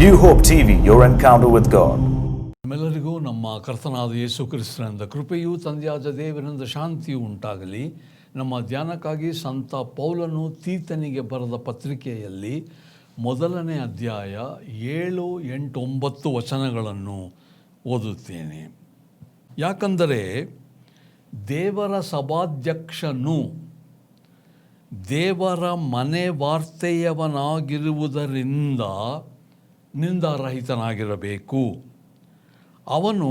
New Hope TV, your encounter with God. ನಮ್ಮೆಲ್ಲರಿಗೂ ನಮ್ಮ ಕರ್ತನಾದ ಯೇಸು ಕ್ರಿಸ್ತನಿಂದ ಕೃಪೆಯೂ ತಂದೆಯಾದ ದೇವರಿಂದ ಶಾಂತಿಯೂ ಉಂಟಾಗಲಿ. ನಮ್ಮ ಧ್ಯಾನಕ್ಕಾಗಿ ಸಂತ ಪೌಲನು ತೀತನಿಗೆ ಬರೆದ ಪತ್ರಿಕೆಯಲ್ಲಿ 1ನೇ ಅಧ್ಯಾಯ 7, 8, 9 ವಚನಗಳನ್ನು ಓದುತ್ತೇನೆ. ಯಾಕಂದರೆ ದೇವರ ಸಭಾಧ್ಯಕ್ಷನು ದೇವರ ಮನೆ ವಾರ್ತೆಯವನಾಗಿರುವುದರಿಂದ ನಿಂದಾರಹಿತನಾಗಿರಬೇಕು. ಅವನು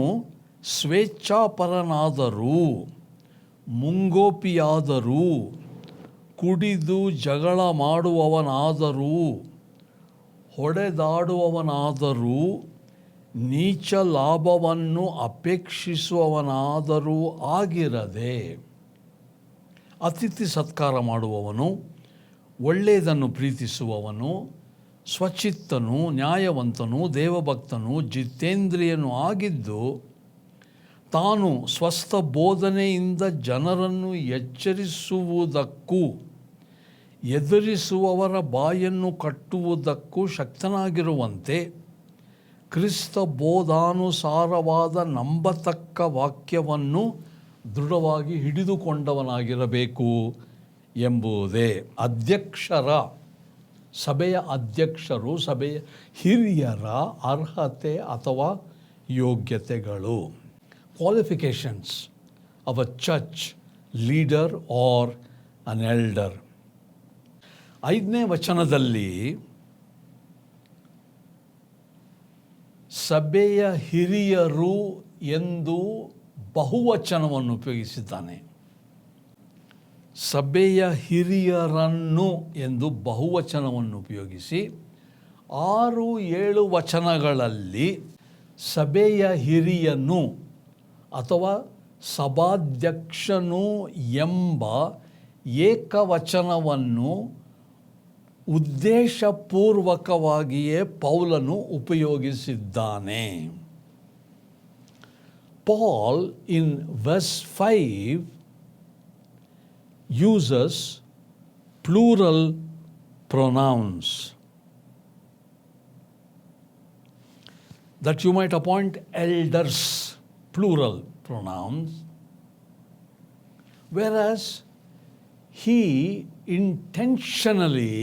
ಸ್ವೇಚ್ಛಾಪರನಾದರೂ ಮುಂಗೋಪಿಯಾದರೂ ಕುಡಿದು ಜಗಳ ಮಾಡುವವನಾದರೂ ಹೊಡೆದಾಡುವವನಾದರೂ ನೀಚ ಲಾಭವನ್ನು ಅಪೇಕ್ಷಿಸುವವನಾದರೂ ಆಗಿರದೆ ಅತಿಥಿ ಸತ್ಕಾರ ಮಾಡುವವನು, ಒಳ್ಳೆಯದನ್ನು ಪ್ರೀತಿಸುವವನು, ಸ್ವಚಿತ್ತನು, ನ್ಯಾಯವಂತನು, ದೇವಭಕ್ತನು, ಜಿತೇಂದ್ರಿಯನು ಆಗಿದ್ದು ತಾನು ಸ್ವಸ್ಥ ಬೋಧನೆಯಿಂದ ಜನರನ್ನು ಎಚ್ಚರಿಸುವುದಕ್ಕೂ ಎದುರಿಸುವವರ ಬಾಯನ್ನು ಕಟ್ಟುವುದಕ್ಕೂ ಶಕ್ತನಾಗಿರುವಂತೆ ಕ್ರಿಸ್ತ ಬೋಧಾನುಸಾರವಾದ ನಂಬತಕ್ಕ ವಾಕ್ಯವನ್ನು ದೃಢವಾಗಿ ಹಿಡಿದುಕೊಂಡವನಾಗಿರಬೇಕು ಎಂಬುದೇ ಸಭೆಯ ಅಧ್ಯಕ್ಷರು, ಸಭೆಯ ಹಿರಿಯರ ಅರ್ಹತೆ ಅಥವಾ ಯೋಗ್ಯತೆಗಳು. Qualifications of a church leader or an elder. 5ನೇ ವಚನದಲ್ಲಿ ಸಭೆಯ ಹಿರಿಯರು ಎಂದು ಬಹುವಚನವನ್ನು ಉಪಯೋಗಿಸಿದ್ದಾನೆ. ಸಭೆಯ ಹಿರಿಯರನ್ನು ಎಂದು ಬಹುವಚನವನ್ನು ಉಪಯೋಗಿಸಿ 6-7 ವಚನಗಳಲ್ಲಿ ಸಭೆಯ ಹಿರಿಯನು ಅಥವಾ ಸಭಾಧ್ಯಕ್ಷನು ಎಂಬ ಏಕವಚನವನ್ನು ಉದ್ದೇಶಪೂರ್ವಕವಾಗಿಯೇ ಪೌಲನು ಉಪಯೋಗಿಸಿದ್ದಾನೆ. Paul in verse 5 uses plural pronouns that you might appoint elders, plural pronouns, whereas he intentionally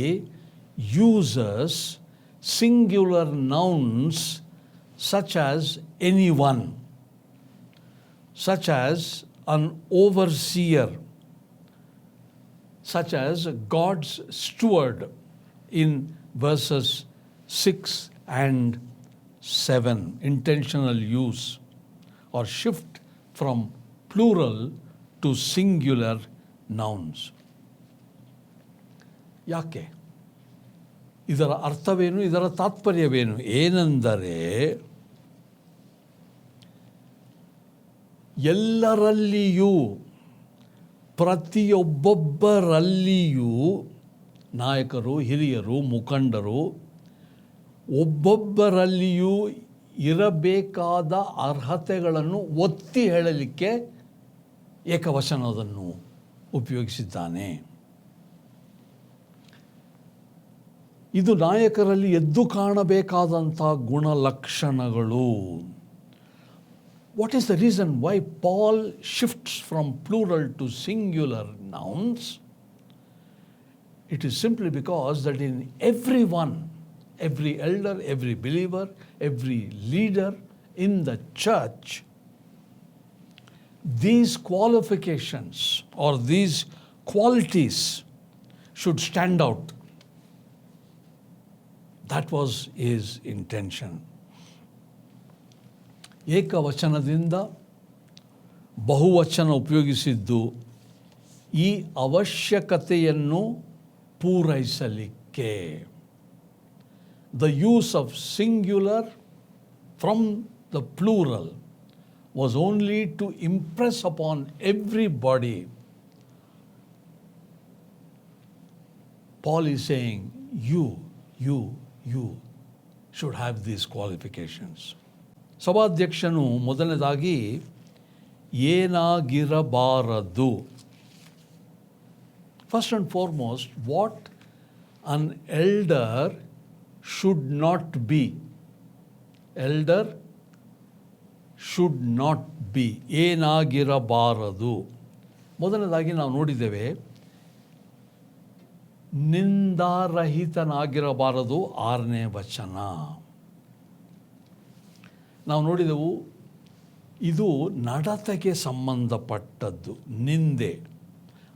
uses singular nouns such as anyone, such as an overseer, such as God's steward in verses 6 and 7. Intentional use or shift from plural to singular nouns. ಯಾಕೆ? ಇದರ ಅರ್ಥವೇನು? ಇದರ ತಾತ್ಪರ್ಯವೇನು? ಏನೆಂದರೆ ಎಲ್ಲರಲ್ಲಿಯೂ, ಪ್ರತಿಯೊಬ್ಬೊಬ್ಬರಲ್ಲಿಯೂ, ನಾಯಕರು, ಹಿರಿಯರು, ಮುಖಂಡರು ಒಬ್ಬೊಬ್ಬರಲ್ಲಿಯೂ ಇರಬೇಕಾದ ಅರ್ಹತೆಗಳನ್ನು ಒತ್ತಿ ಹೇಳಲಿಕ್ಕೆ ಏಕವಚನವನ್ನು ಉಪಯೋಗಿಸಿದ್ದಾನೆ. ಇದು ನಾಯಕರಲ್ಲಿ ಎದ್ದು ಕಾಣಬೇಕಾದಂಥ ಗುಣಲಕ್ಷಣಗಳು. What is the reason why Paul shifts from plural to singular nouns? It is simply because that in everyone, every elder, every believer, every leader in the church, these qualifications or these qualities should stand out. That was his intention. ಏಕವಚನದಿಂದ ಬಹುವಚನ ಉಪಯೋಗಿಸಿದ್ದು ಈ ಅವಶ್ಯಕತೆಯನ್ನು ಪೂರೈಸಲಿಕ್ಕೆ. The use of singular from the plural was only to impress upon everybody. Paul is saying, you should have these qualifications. ಸಭಾಧ್ಯಕ್ಷನು ಮೊದಲನೇದಾಗಿ ಏನಾಗಿರಬಾರದು. First and foremost, what an elder should not be elder should not be, ಏನಾಗಿರಬಾರದು. ಮೊದಲನೇದಾಗಿ ನಾವು ನೋಡಿದ್ದೇವೆ, ನಿಂದಾರಹಿತನಾಗಿರಬಾರದು, 6ನೇ ವಚನ. ನಾವು ನೋಡಿದೆವು, ಇದು ನಡತೆಗೆ ಸಂಬಂಧಪಟ್ಟದ್ದು. ನಿಂದೆ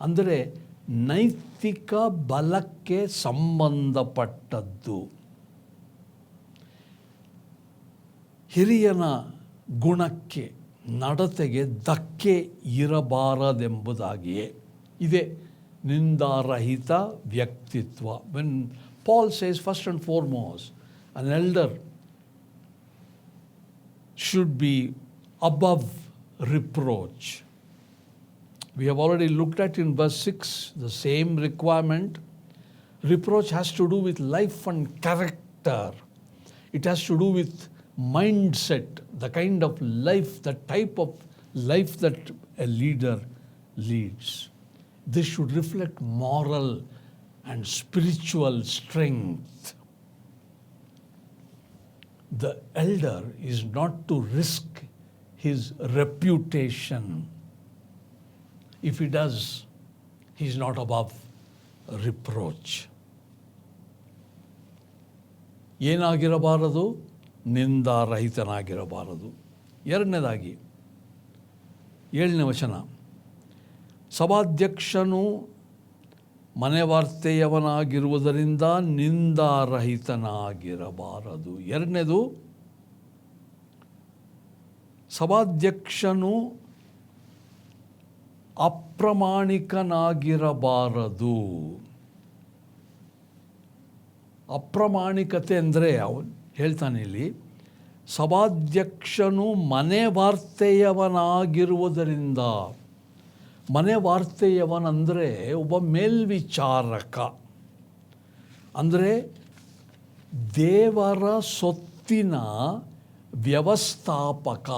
ಅಂದರೆ ನೈತಿಕ ಬಲಕ್ಕೆ ಸಂಬಂಧಪಟ್ಟದ್ದು. ಹಿರಿಯನ ಗುಣಕ್ಕೆ, ನಡತೆಗೆ ಧಕ್ಕೆ ಇರಬಾರದೆಂಬುದಾಗಿಯೇ ಇದೆ ನಿಂದಾರಹಿತ ವ್ಯಕ್ತಿತ್ವ. When Paul says, first and foremost, an elder should be above reproach. We have already looked at in verse 6 the same requirement. Reproach has to do with life and character. It has to do with mindset, the kind of life, the type of life that a leader leads. This should reflect moral and spiritual strength. The elder is not to risk his reputation. If he does, he is not above reproach. ಏನಾಗಿರಬಾರದು? ನಿಂದಾರಹಿತನಾಗಿರಬಾರದು. ಎರಡನೇದಾಗಿ 7ನೇ ವಚನ, ಸಭಾಧ್ಯಕ್ಷನು ಮನೆವಾರ್ತೆಯವನಾಗಿರುವುದರಿಂದ ನಿಂದಾರಹಿತನಾಗಿರಬಾರದು. ಎರಡನೇದು, ಸಭಾಧ್ಯಕ್ಷನು ಅಪ್ರಾಮಾಣಿಕನಾಗಿರಬಾರದು. ಅಪ್ರಾಮಾಣಿಕತೆ ಅಂದರೆ ಅವನು ಹೇಳ್ತಾನೆ ಇಲ್ಲಿ, ಸಭಾಧ್ಯಕ್ಷನು ಮನೆ ವಾರ್ತೆಯವನಾಗಿರುವುದರಿಂದ. ಮನೆ ವಾರ್ತೆಯವನಂದರೆ ಒಬ್ಬ ಮೇಲ್ವಿಚಾರಕ, ಅಂದರೆ ದೇವರ ಸೊತ್ತಿನ ವ್ಯವಸ್ಥಾಪಕ.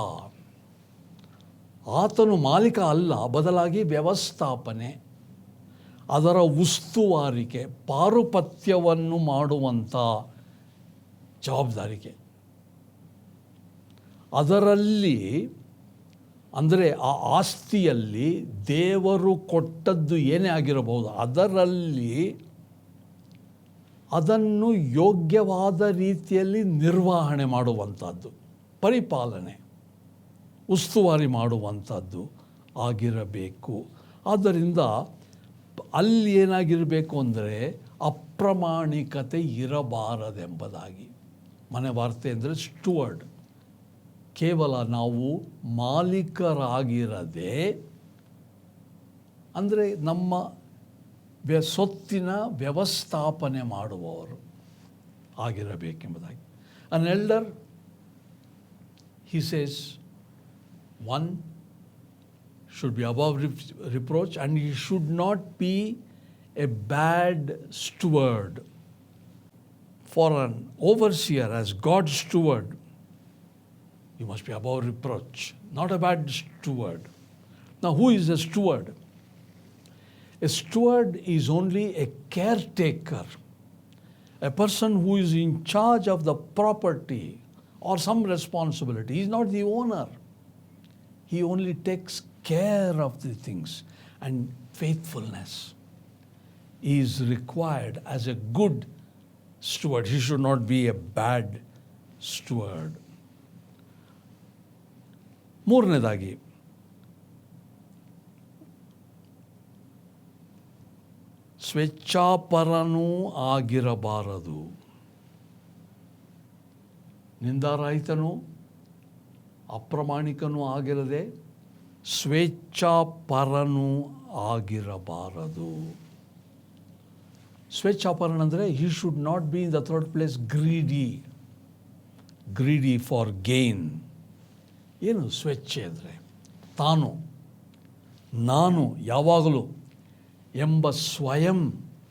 ಆತನು ಮಾಲೀಕ ಅಲ್ಲ, ಬದಲಾಗಿ ವ್ಯವಸ್ಥಾಪನೆ, ಅದರ ಉಸ್ತುವಾರಿಕೆ, ಪಾರುಪತ್ಯವನ್ನು ಮಾಡುವಂಥ ಜವಾಬ್ದಾರಿಕೆ. ಅದರಲ್ಲಿ ಅಂದರೆ ಆ ಆಸ್ತಿಯಲ್ಲಿ ದೇವರು ಕೊಟ್ಟದ್ದು ಏನೇ ಆಗಿರಬಹುದು, ಅದರಲ್ಲಿ ಅದನ್ನು ಯೋಗ್ಯವಾದ ರೀತಿಯಲ್ಲಿ ನಿರ್ವಹಣೆ ಮಾಡುವಂಥದ್ದು, ಪರಿಪಾಲನೆ, ಉಸ್ತುವಾರಿ ಮಾಡುವಂಥದ್ದು ಆಗಿರಬೇಕು. ಆದ್ದರಿಂದ ಅಲ್ಲಿ ಏನಾಗಿರಬೇಕು ಅಂದರೆ ಅಪ್ರಾಮಾಣಿಕತೆ ಇರಬಾರದೆಂಬುದಾಗಿ. ಮನೆ ವಾರ್ತೆ ಅಂದರೆ ಸ್ಟುವರ್ಡ್, ಕೇವಲ ನಾವು ಮಾಲೀಕರಾಗಿರದೆ, ಅಂದರೆ ನಮ್ಮ ಸೊತ್ತಿನ ವ್ಯವಸ್ಥಾಪನೆ ಮಾಡುವವರು ಆಗಿರಬೇಕೆಂಬುದಾಗಿ. ಅನ್ elder, he says, one should be above reproach, and he should not be a bad steward. For an overseer, as God's steward, you must be above reproach, not a bad steward. Now, who is a steward? A steward is only a caretaker, a person who is in charge of the property or some responsibility. He is not the owner. He only takes care of the things, and faithfulness is required as a good steward. He should not be a bad steward. ಮೂರನೇದಾಗಿ, ಸ್ವೇಚ್ಛಾಪರನೂ ಆಗಿರಬಾರದು. ನಿಂದಾರಹಿತನೂ ಅಪ್ರಾಮಾಣಿಕನೂ ಆಗಿರದೆ ಸ್ವೇಚ್ಛಾಪರನೂ ಆಗಿರಬಾರದು. ಸ್ವೇಚ್ಛಾಪರನ ಅಂದರೆ he should not be in the third place greedy for gain. ಏನು ಸ್ವೇಚ್ಛೆ ಅಂದರೆ? ನಾನು ಯಾವಾಗಲೂ ಎಂಬ ಸ್ವಯಂ,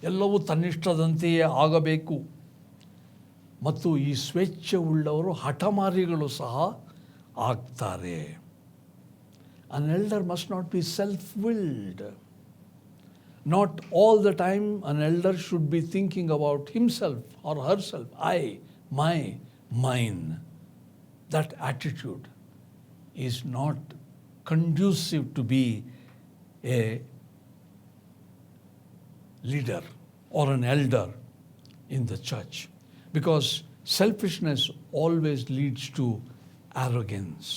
ಎಲ್ಲವೂ ತನ್ನಿಷ್ಟದಂತೆಯೇ ಆಗಬೇಕು. ಮತ್ತು ಈ ಸ್ವೇಚ್ಛೆ ಉಳ್ಳವರು ಹಠಮಾರಿಗಳು ಸಹ ಆಗ್ತಾರೆ. An elder must not be self-willed. Not all the time an elder should be thinking about himself or herself. I, my, mine. that attitude is not conducive to be a leader or an elder in the church, because selfishness always leads to arrogance.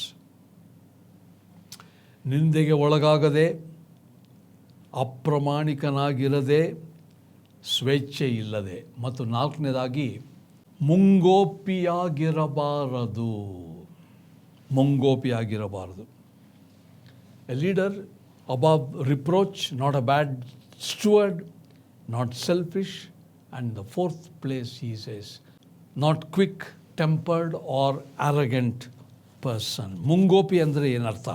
ನಿಂದೆಗೆ ಒಳಗಾಗದೆ, ಅಪ್ರಾಮಾಣಿಕನಾಗಿರದೆ, ಸ್ವೇಚ್ಛೆ ಇಲ್ಲದೆ, ಮತ್ತು ನಾಲ್ಕನೇದಾಗಿ ಮುಂಗೋಪಿಯಾಗಿರಬಾರದು. A leader above reproach, not a bad steward, not selfish, and the fourth place he says, not quick-tempered or arrogant person. ಮುಂಗೋಪಿ ಅಂದರೆ ಏನರ್ಥ?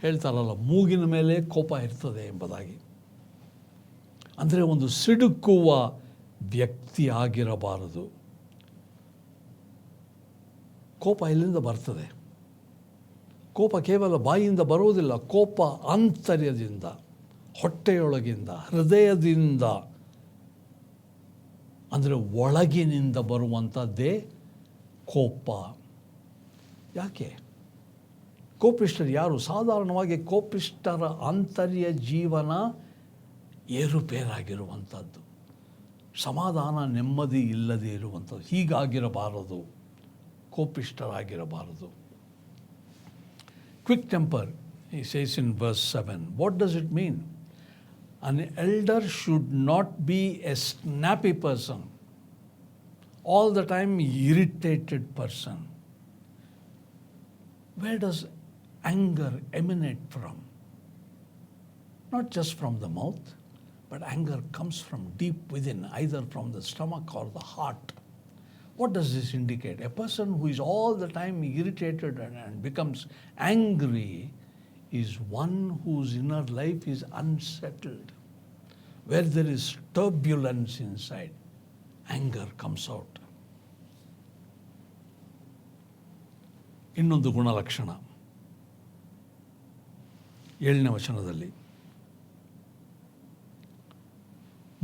ಹೇಳ್ತಾರಲ್ಲ, ಮೂಗಿನ ಮೇಲೆ ಕೋಪ ಇರ್ತದೆ ಎಂಬುದಾಗಿ. ಅಂದರೆ ಒಂದು ಸಿಡುಕುವ ವ್ಯಕ್ತಿ ಆಗಿರಬಾರದು. ಕೋಪ ಎಲ್ಲಿಂದ ಬರ್ತದೆ? ಕೋಪ ಕೇವಲ ಬಾಯಿಯಿಂದ ಬರುವುದಿಲ್ಲ. ಕೋಪ ಆಂತರ್ಯದಿಂದ, ಹೊಟ್ಟೆಯೊಳಗಿಂದ, ಹೃದಯದಿಂದ, ಅಂದರೆ ಒಳಗಿನಿಂದ ಬರುವಂಥದ್ದೇ ಕೋಪ. ಯಾಕೆ? ಕೋಪಿಷ್ಠರು ಯಾರು? ಸಾಧಾರಣವಾಗಿ ಕೋಪಿಷ್ಠರ ಆಂತರ್ಯ ಜೀವನ ಏರುಪೇರಾಗಿರುವಂಥದ್ದು, ಸಮಾಧಾನ ನೆಮ್ಮದಿ ಇಲ್ಲದೆ ಇರುವಂಥದ್ದು. ಹೀಗಾಗಿರಬಾರದು, ಕೋಪಿಷ್ಠರಾಗಿರಬಾರದು. Quick temper, he says in verse 7. What does it mean? An elder should not be a snappy person, all the time irritated person. Where does anger emanate from? Not just from the mouth, but anger comes from deep within, either from the stomach or the heart. What does this indicate? A person who is all the time irritated and becomes angry is one whose inner life is unsettled. Where there is turbulence inside, anger comes out. ಇನ್ನೊಂದು ಗುಣಲಕ್ಷಣ 7ನೇ ವಚನದಲ್ಲಿ,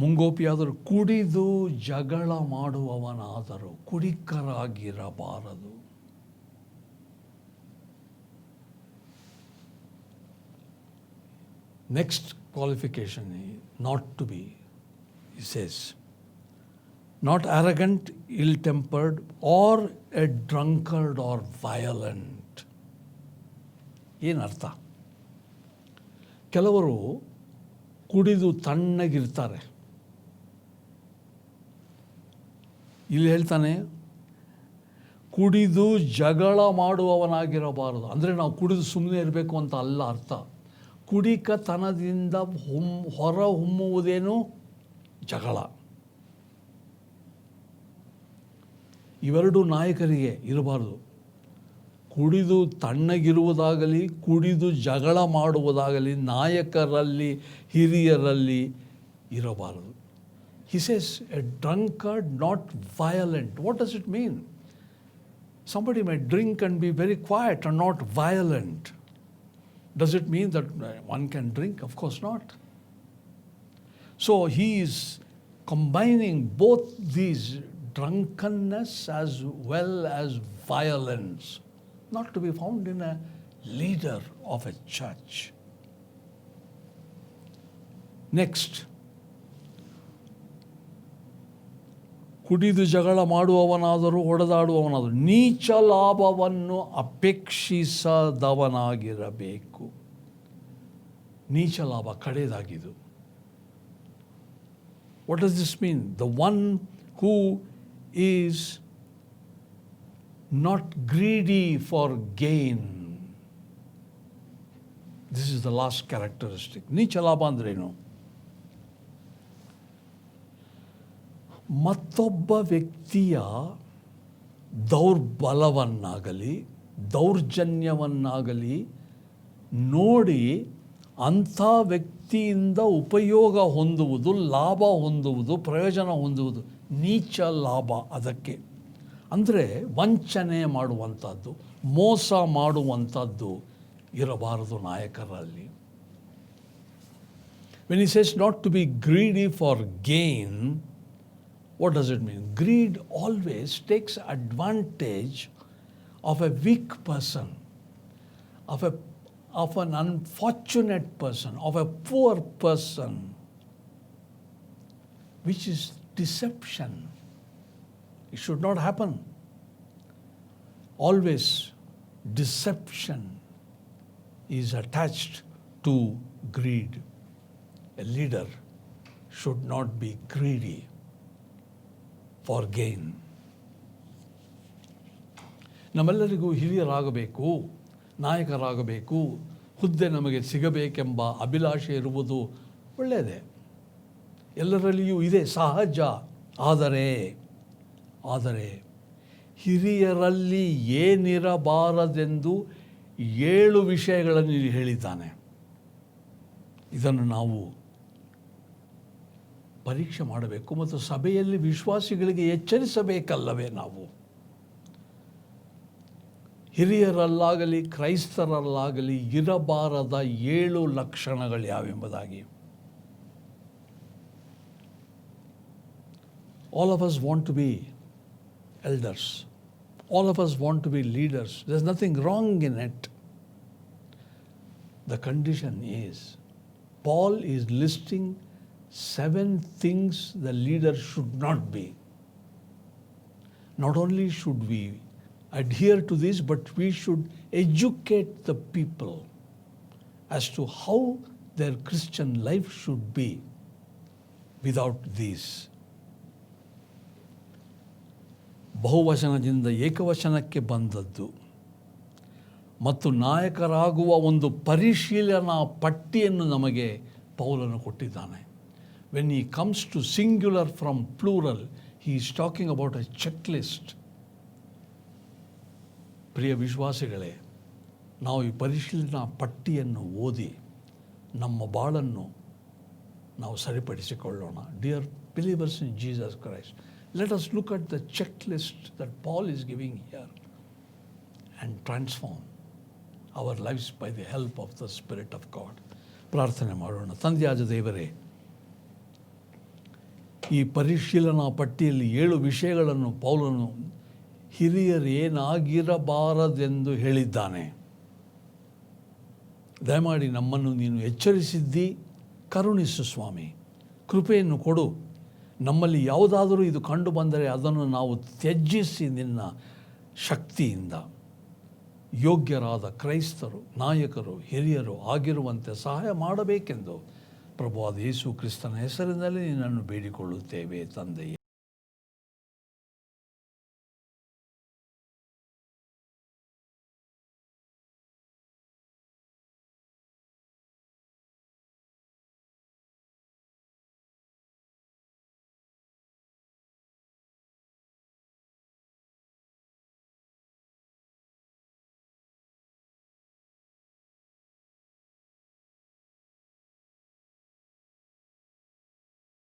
ಮುಂಗೋಪಿಯಾದರೂ ಕುಡಿದು ಜಗಳ ಮಾಡುವವನಾದರೂ ಕುಡಿಕರಾಗಿರಬಾರದು. Next qualification, not to be, he says, not arrogant, ill-tempered, or a drunkard or violent. ಏನರ್ಥ? ಕೆಲವರು ಕುಡಿದು ತಣ್ಣಗಿರ್ತಾರೆ. ಇಲ್ಲಿ ಹೇಳ್ತಾನೆ, ಕುಡಿದು ಜಗಳ ಮಾಡುವವನಾಗಿರಬಾರದು. ಅಂದರೆ ನಾವು ಕುಡಿದು ಸುಮ್ಮನೆ ಇರಬೇಕು ಅಂತ ಅಲ್ಲ ಅರ್ಥ. ಕುಡಿಕತನದಿಂದ ಹೊರ ಹೊಮ್ಮುವುದೇನು? ಜಗಳ. ಇವೆರಡು ನಾಯಕರಿಗೆ ಇರಬಾರದು. ಕುಡಿದು ತಣ್ಣಗಿರುವುದಾಗಲಿ, ಕುಡಿದು ಜಗಳ ಮಾಡುವುದಾಗಲಿ ನಾಯಕರಲ್ಲಿ, ಹಿರಿಯರಲ್ಲಿ ಇರಬಾರದು. He says, a drunkard, not violent. What does it mean? Somebody may drink and be very quiet and not violent. Does it mean that one can drink? Of course not. So he is combining both these, drunkenness as well as violence, not to be found in a leader of a church. Next, ಕುಡಿದು ಜಗಳ ಮಾಡುವವನಾದರೂ ಹೊಡೆದಾಡುವವನಾದರೂ ನೀಚ ಲಾಭವನ್ನು ಅಪೇಕ್ಷಿಸದವನಾಗಿರಬೇಕು. ನೀಚ ಲಾಭ ಕಡೆಯದಾಗಿದು. What does this mean? The one who is not greedy for gain. This is the last characteristic. ನೀಚ ಲಾಭ ಅಂದ್ರೇನು? ಮತ್ತೊಬ್ಬ ವ್ಯಕ್ತಿಯ ದೌರ್ಬಲವನ್ನಾಗಲಿ ದೌರ್ಜನ್ಯವನ್ನಾಗಲಿ ನೋಡಿ ಅಂಥ ವ್ಯಕ್ತಿಯಿಂದ ಉಪಯೋಗ ಹೊಂದುವುದು, ಲಾಭ ಹೊಂದುವುದು, ಪ್ರಯೋಜನ ಹೊಂದುವುದು ನೀಚ ಲಾಭ. ಅದಕ್ಕೆ ಅಂದರೆ ವಂಚನೆ ಮಾಡುವಂಥದ್ದು, ಮೋಸ ಮಾಡುವಂಥದ್ದು ಇರಬಾರದು ನಾಯಕರಲ್ಲಿ. When he says not to be greedy for gain, what does it mean? Greed always takes advantage of a weak person, of an unfortunate person, of a poor person, which is deception. It should not happen. Always deception is attached to greed. A leader should not be greedy for gain. ನಮ್ಮೆಲ್ಲರಿಗೂ ಹಿರಿಯರಾಗಬೇಕು, ನಾಯಕರಾಗಬೇಕು, ಹುದ್ದೆ ನಮಗೆ ಸಿಗಬೇಕೆಂಬ ಅಭಿಲಾಷೆ ಇರುವುದು ಒಳ್ಳೆಯದೇ, ಎಲ್ಲರಲ್ಲಿಯೂ ಇದೆ, ಸಹಜ. ಆದರೆ ಹಿರಿಯರಲ್ಲಿ ಏನಿರಬಾರದೆಂದು 7 ವಿಷಯಗಳನ್ನು ಇಲ್ಲಿ ಹೇಳಿದ್ದಾನೆ. ಇದನ್ನು ನಾವು ಪರೀಕ್ಷೆ ಮಾಡಬೇಕು ಮತ್ತು ಸಭೆಯಲ್ಲಿ ವಿಶ್ವಾಸಿಗಳಿಗೆ ಎಚ್ಚರಿಸಬೇಕಲ್ಲವೇ ನಾವು? ಹಿರಿಯರಲ್ಲಾಗಲಿ ಕ್ರೈಸ್ತರಲ್ಲಾಗಲಿ ಇರಬಾರದ 7 ಲಕ್ಷಣಗಳು ಯಾವೆಂಬುದಾಗಿ. All of us want to be elders. All of us want to be leaders. There's nothing wrong in it. The condition is, Paul is listing 7 things the leader should not be. Not only should we adhere to this, but we should educate the people as to how their Christian life should be without these. ಬಹುವಚನದಿಂದ ಏಕವಚನಕ್ಕೆ ಬಂದದ್ದು ಮತ್ತು ನಾಯಕರಾಗುವ ಒಂದು ಪರಿಶೀಲನಾ ಪಟ್ಟಿಯನ್ನು ನಮಗೆ ಪೌಲನು ಕೊಟ್ಟಿದ್ದಾನೆ. When he comes to singular from plural, he is talking about a checklist. ಪ್ರಿಯ ವಿಶ್ವಾಸಿಗಳೇ, ನಾವು ಈ ಪರಿಶೀಲನಾ ಪಟ್ಟಿಯನ್ನು ಓದಿ ನಮ್ಮ ಬಾಳನ್ನು ನಾವು ಸರಿಪಡಿಸಿಕೊಳ್ಳೋಣ. Dear believers in Jesus Christ, let us look at the checklist that Paul is giving here and transform our lives by the help of the Spirit of God. ಪ್ರಾರ್ಥನೆ ಮಾಡೋಣ. ತಂದೆಯಾದ ದೇವರೇ, ಈ ಪರಿಶೀಲನಾ ಪಟ್ಟಿಯಲ್ಲಿ 7 ವಿಷಯಗಳನ್ನು ಪೌಲನು ಹಿರಿಯರೇನಾಗಿರಬಾರದೆಂದು ಹೇಳಿದ್ದಾನೆ. ದಯಮಾಡಿ ನಮ್ಮನ್ನು ನೀನು ಎಚ್ಚರಿಸಿದ್ದಿ, ಕರುಣಿಸು ಸ್ವಾಮಿ, ಕೃಪೆಯನ್ನು ಕೊಡು. ನಮ್ಮಲ್ಲಿ ಯಾವುದಾದರೂ ಇದು ಕಂಡು ಬಂದರೆ ಅದನ್ನು ನಾವು ತ್ಯಜಿಸಿ ನಿನ್ನ ಶಕ್ತಿಯಿಂದ ಯೋಗ್ಯರಾದ ಕ್ರೈಸ್ತರು, ನಾಯಕರು, ಹಿರಿಯರು ಆಗಿರುವಂತೆ ಸಹಾಯ ಮಾಡಬೇಕೆಂದು ಪ್ರಭುವಾದ ಯೇಸು ಕ್ರಿಸ್ತನ ಹೆಸರಿನಲ್ಲಿ ನಿನ್ನನ್ನು ಬೇಡಿಕೊಳ್ಳುತ್ತೇವೆ ತಂದೆಯೇ.